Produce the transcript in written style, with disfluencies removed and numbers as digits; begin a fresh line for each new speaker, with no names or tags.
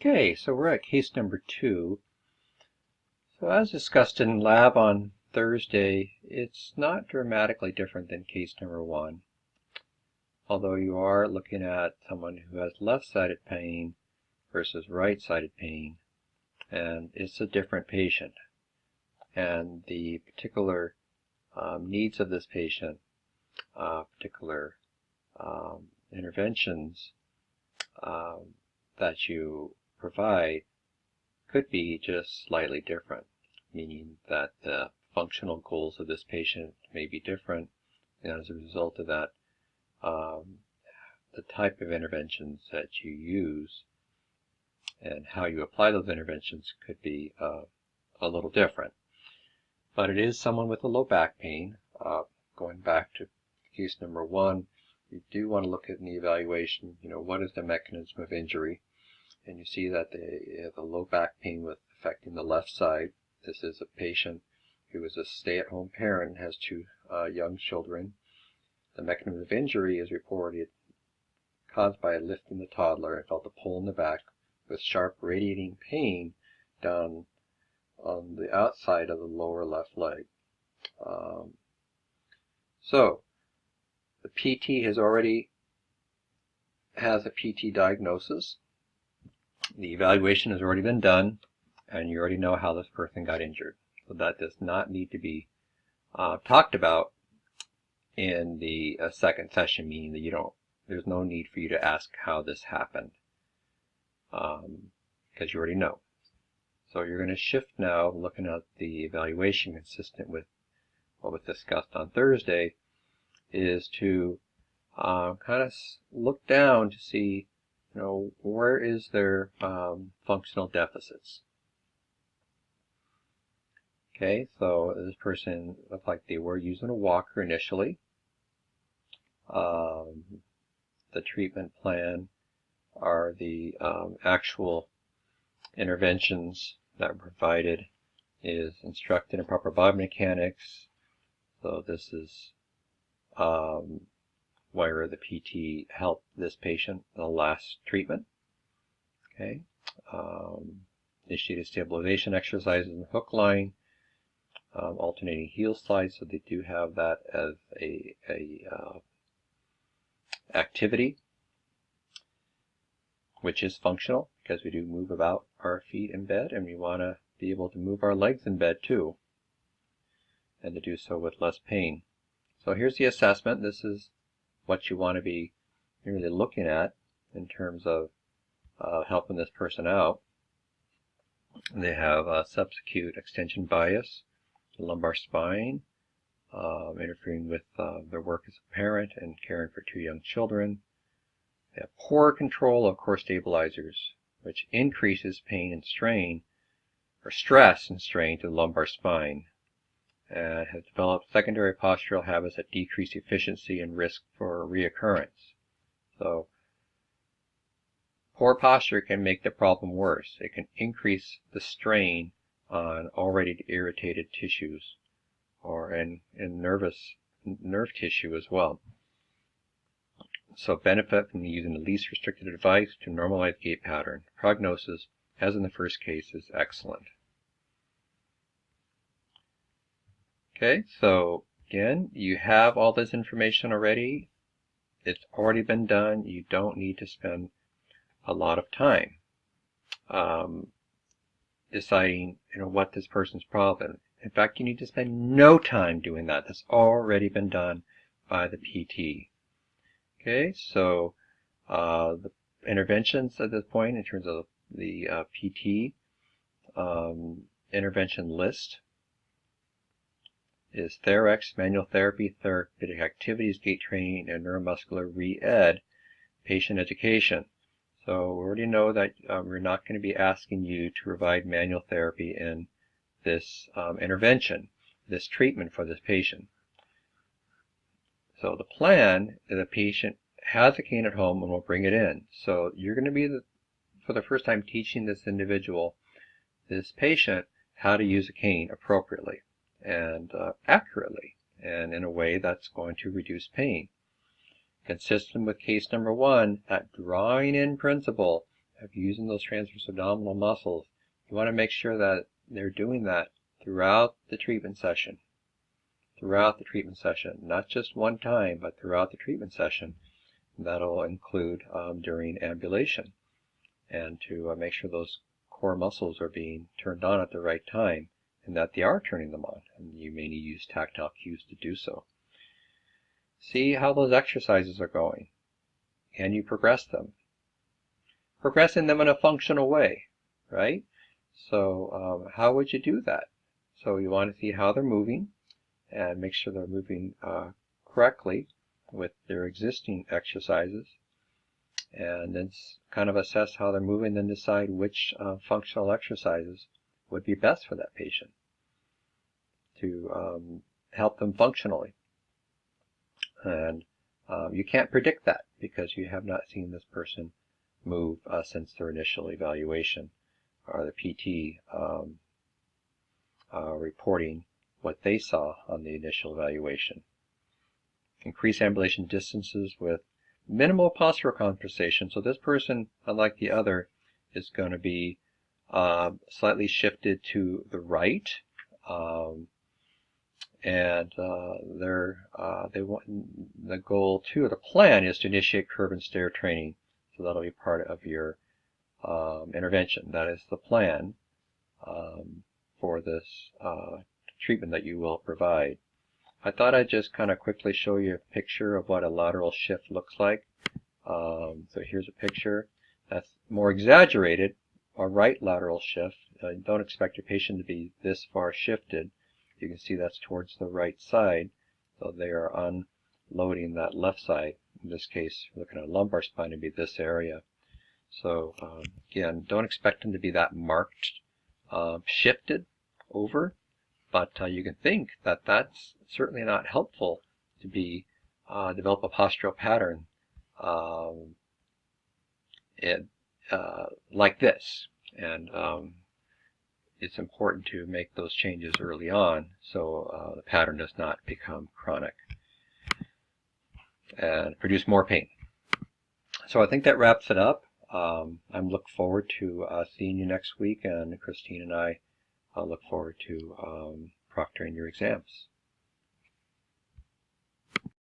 Okay, so we're at case number 2. So as discussed in lab on Thursday, it's not dramatically different than case number 1, although you are looking at someone who has left-sided pain versus right-sided pain, and it's a different patient. And the particular needs of this patient, particular interventions that you provide could be just slightly different, meaning that the functional goals of this patient may be different, and as a result of that, the type of interventions that you use and how you apply those interventions could be a little different. But it is someone with a low back pain. Going back to case number 1, you do want to look at in the evaluation, what is the mechanism of injury? And you see that they have a low back pain affecting the left side. This is a patient who is a stay-at-home parent and has 2 young children. The mechanism of injury is reported caused by lifting the toddler and felt a pull in the back with sharp radiating pain down on the outside of the lower left leg. So the PT has a PT diagnosis. The evaluation has already been done, and you already know how this person got injured. So that does not need to be talked about in the second session, meaning that there's no need for you to ask how this happened, because you already know. So you're going to shift now, looking at the evaluation consistent with what was discussed on Thursday, is to kind of look down to see where is their functional deficits. Okay, so this person looked like they were using a walker initially. The treatment plan are the actual interventions that were provided is instructed in proper biomechanics. So this is where the PT helped this patient in the last treatment. Okay, initiated stabilization exercises in the hook line, alternating heel slides, so they do have that as a activity, which is functional because we do move about our feet in bed, and we want to be able to move our legs in bed too, and to do so with less pain. So here's the assessment. This is what you want to be really looking at in terms of helping this person out. They have a subacute extension bias, the lumbar spine, interfering with their work as a parent and caring for 2 young children. They have poor control of core stabilizers, which increases pain and strain, or stress and strain to the lumbar spine, and have developed secondary postural habits that decrease efficiency and risk for reoccurrence. So poor posture can make the problem worse. It can increase the strain on already irritated tissues, or in nerve tissue as well. So benefit from using the least restricted device to normalize gait pattern. Prognosis, as in the first case, is excellent. Okay, so again, you have all this information already. It's already been done. You don't need to spend a lot of time deciding what this person's problem is. In fact, you need to spend no time doing that. That's already been done by the PT. Okay, so the interventions at this point in terms of the PT intervention list is Therax, manual therapy, therapeutic activities, gait training, and neuromuscular re-ed, patient education. So we already know that we're not going to be asking you to provide manual therapy in this intervention, this treatment for this patient. So the plan is the patient has a cane at home and will bring it in. So you're going to be, for the first time, teaching this individual, this patient, how to use a cane appropriately and accurately, and in a way that's going to reduce pain. Consistent with case number 1, that drawing in principle of using those transverse abdominal muscles, you want to make sure that they're doing that throughout the treatment session. Throughout the treatment session, not just one time, but throughout the treatment session. That'll include during ambulation, and to make sure those core muscles are being turned on at the right time, and that they are turning them on, and you may need to use tactile cues to do so. See how those exercises are going. Can you progress them? Progressing them in a functional way, right? So how would you do that? So you want to see how they're moving and make sure they're moving correctly with their existing exercises, and then kind of assess how they're moving, then decide which functional exercises would be best for that patient to help them functionally. And you can't predict that because you have not seen this person move since their initial evaluation, or the PT reporting what they saw on the initial evaluation. Increase ambulation distances with minimal postural compensation. So this person, unlike the other, is going to be slightly shifted to the right, and they want, the goal too, the plan is to initiate curve and stair training. So that'll be part of your intervention. That is the plan for this treatment that you will provide. I thought I'd just kind of quickly show you a picture of what a lateral shift looks like. So here's a picture that's more exaggerated, a right lateral shift. Don't expect your patient to be this far shifted. You can see that's towards the right side, so they are unloading that left side. In this case, looking at lumbar spine to be this area. So again, don't expect them to be that marked shifted over, but you can think that that's certainly not helpful to be develop a postural pattern like this. And it's important to make those changes early on so the pattern does not become chronic and produce more pain. So I think that wraps it up. I'm looking forward to seeing you next week, and Christine and I look forward to proctoring your exams.